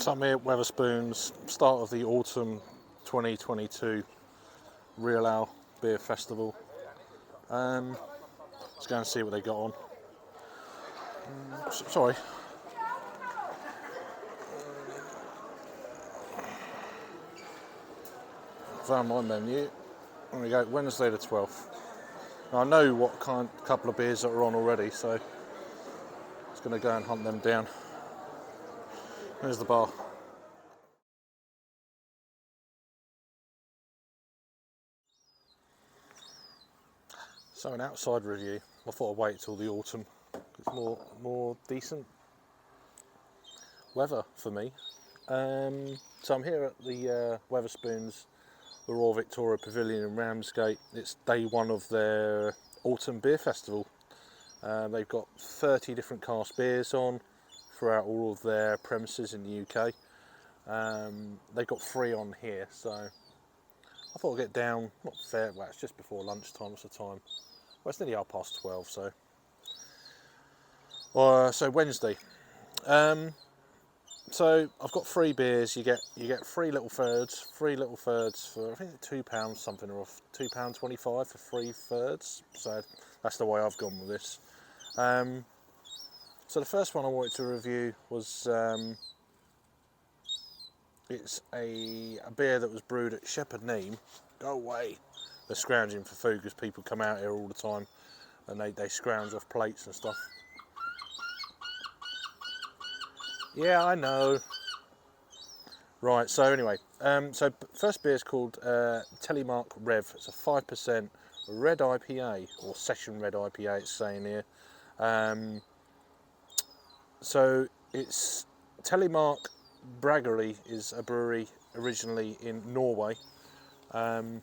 So I'm here at Wetherspoons, start of the autumn 2022 Real Ale Beer Festival. Let's go and see what they got on. Sorry. Found my menu. There we go, Wednesday the 12th. Now I know what couple of beers that are on already, so I'm just going to go and hunt them down. There's the bar. So an outside review. I thought I'd wait till the autumn. It's more decent weather for me. So I'm here at the Wetherspoons, the Royal Victoria Pavilion in Ramsgate. It's day one of their autumn beer festival. They've got 30 different cask beers on throughout all of their premises in the UK. They've got 3 on here, so I thought I'd get down, not fair, well it's just before lunchtime, what's the time? Well, it's nearly 12:30, so Wednesday. So I've got 3 beers. You get 3 little thirds for I think £2 something, or £2.25 for 3 thirds. So that's the way I've gone with this. So the first one I wanted to review was it's a beer that was brewed at Shepherd Neame. Go away! They're scrounging for food because people come out here all the time and they scrounge off plates and stuff. Yeah, I know. Right, so anyway, so first beer is called Telemark Rev. It's a 5% red IPA, or session red IPA it's saying here. So it's Telemark Braggery is a brewery originally in Norway. And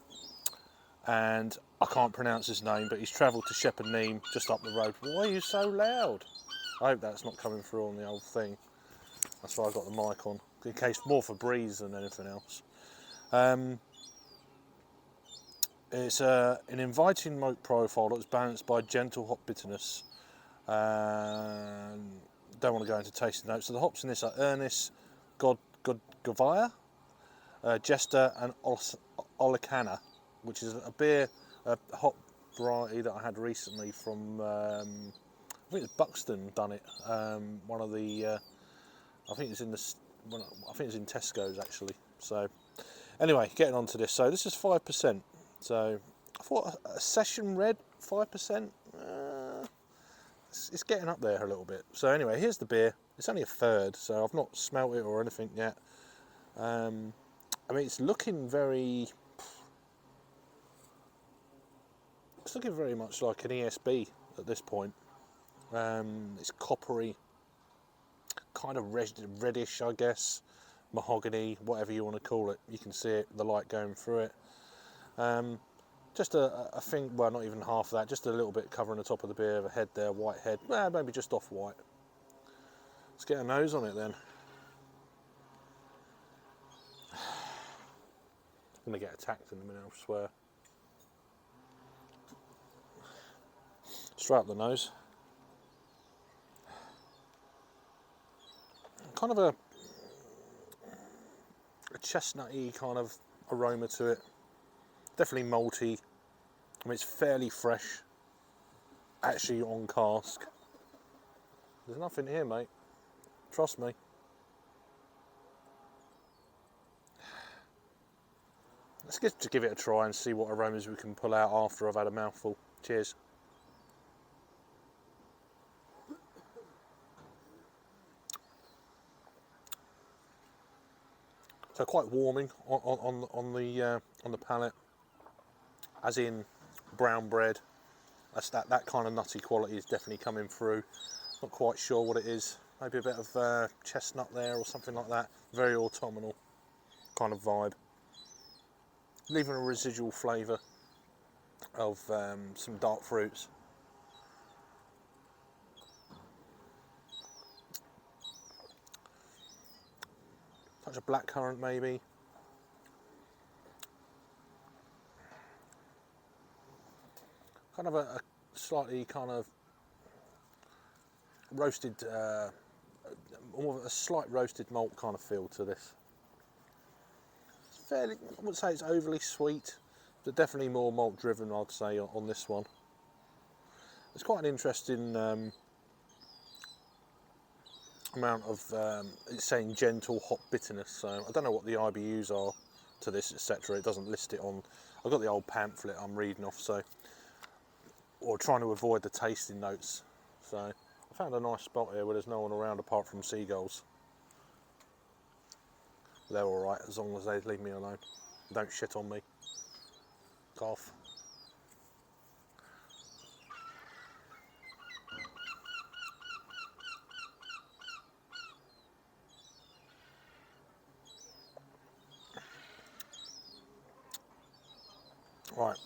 I can't pronounce his name, but he's travelled to Shepherd Neame, just up the road. Why are you so loud? I hope that's not coming through on the old thing. That's why I've got the mic on, in case, more for breeze than anything else. It's an inviting malt profile that's balanced by gentle hop bitterness. Don't want to go into tasting notes. So the hops in this are Ernest, Godgovia, Jester and Olicana, which is a hop variety that I had recently from, I think it's Buxton done it. One of the, I think it's in Tesco's actually. So anyway, getting on to this. So this is 5%. So I thought a session red 5%. It's getting up there a little bit. So anyway, here's the beer. It's only a third, so I've not smelt it or anything yet. I mean, it's looking very much like an ESB at this point. It's coppery, kind of reddish, I guess, mahogany, whatever you want to call it. You can see it, the light going through it. Just a thing, well, not even half of that, just a little bit covering the top of the beer, a head there, white head, maybe just off white. Let's get a nose on it then. I'm going to get attacked in a minute, I swear. Straight up the nose. Kind of a chestnutty kind of aroma to it. Definitely malty. I mean, it's fairly fresh, actually on cask. There's nothing here, mate. Trust me. Let's just give it a try and see what aromas we can pull out after I've had a mouthful. Cheers. So quite warming on the palate, as in brown bread. That's that kind of nutty quality is definitely coming through. Not quite sure what it is. Maybe a bit of chestnut there or something like that. Very autumnal kind of vibe. Leaving a residual flavour of some dark fruits. Touch of blackcurrant maybe. Kind of a slightly kind of roasted more of a slight roasted malt kind of feel to this. It's fairly, I wouldn't say it's overly sweet, but definitely more malt driven, I'd say, on this one. It's quite an interesting amount of, it's saying gentle hop bitterness, so I don't know what the IBUs are to this, etc. It doesn't list it on, I've got the old pamphlet I'm reading off, so, or trying to avoid the tasting notes. So I found a nice spot here where there's no one around apart from seagulls. They're alright as long as they leave me alone. Don't shit on me. Cough. Right,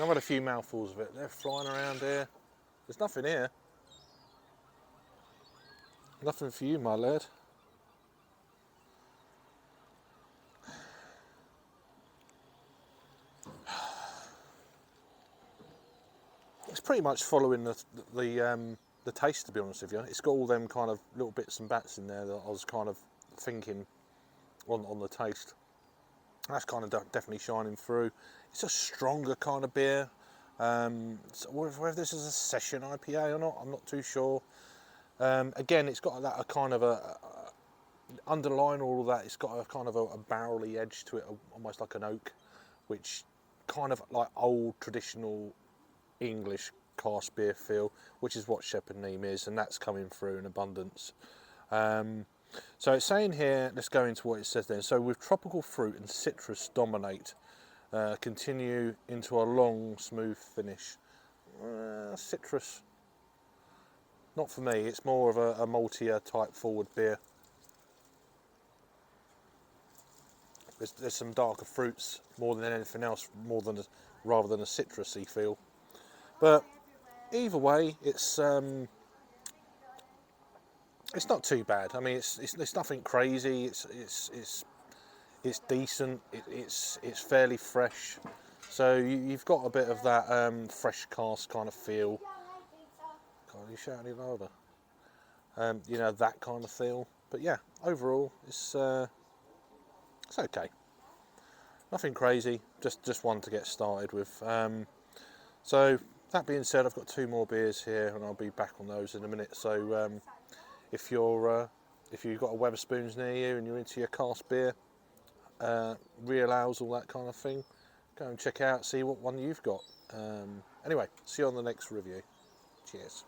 I've had a few mouthfuls of it. They're flying around here. There's nothing here. Nothing for you, my lad. It's pretty much following the taste, to be honest with you. It's got all them kind of little bits and bats in there that I was kind of thinking on the taste. That's kind of definitely shining through. It's a stronger kind of beer. So whether this is a session IPA or not, I'm not too sure. Again, it's got that kind of underlying all of that. It's got a kind of a barrely edge to it, almost like an oak, which kind of like old traditional English cask beer feel, which is what Shepherd Neame is, and that's coming through in abundance. So it's saying here, let's go into what it says then. So with tropical fruit and citrus dominate, continue into a long, smooth finish. Citrus, not for me. It's more of a maltier type forward beer. There's some darker fruits more than anything else, rather than a citrusy feel. But either way, it's not too bad. I mean, it's nothing crazy. It's decent. It's fairly fresh. So you've got a bit of that fresh cask kind of feel. God, you shout any louder? You know, that kind of feel. But yeah, overall, it's okay. Nothing crazy. Just one to get started with. So that being said, I've got 2 more beers here, and I'll be back on those in a minute. So if you've got a Wetherspoons near you and you're into your cask beer, real ales, all that kind of thing, go and check out, see what one you've got. Anyway, see you on the next review. Cheers.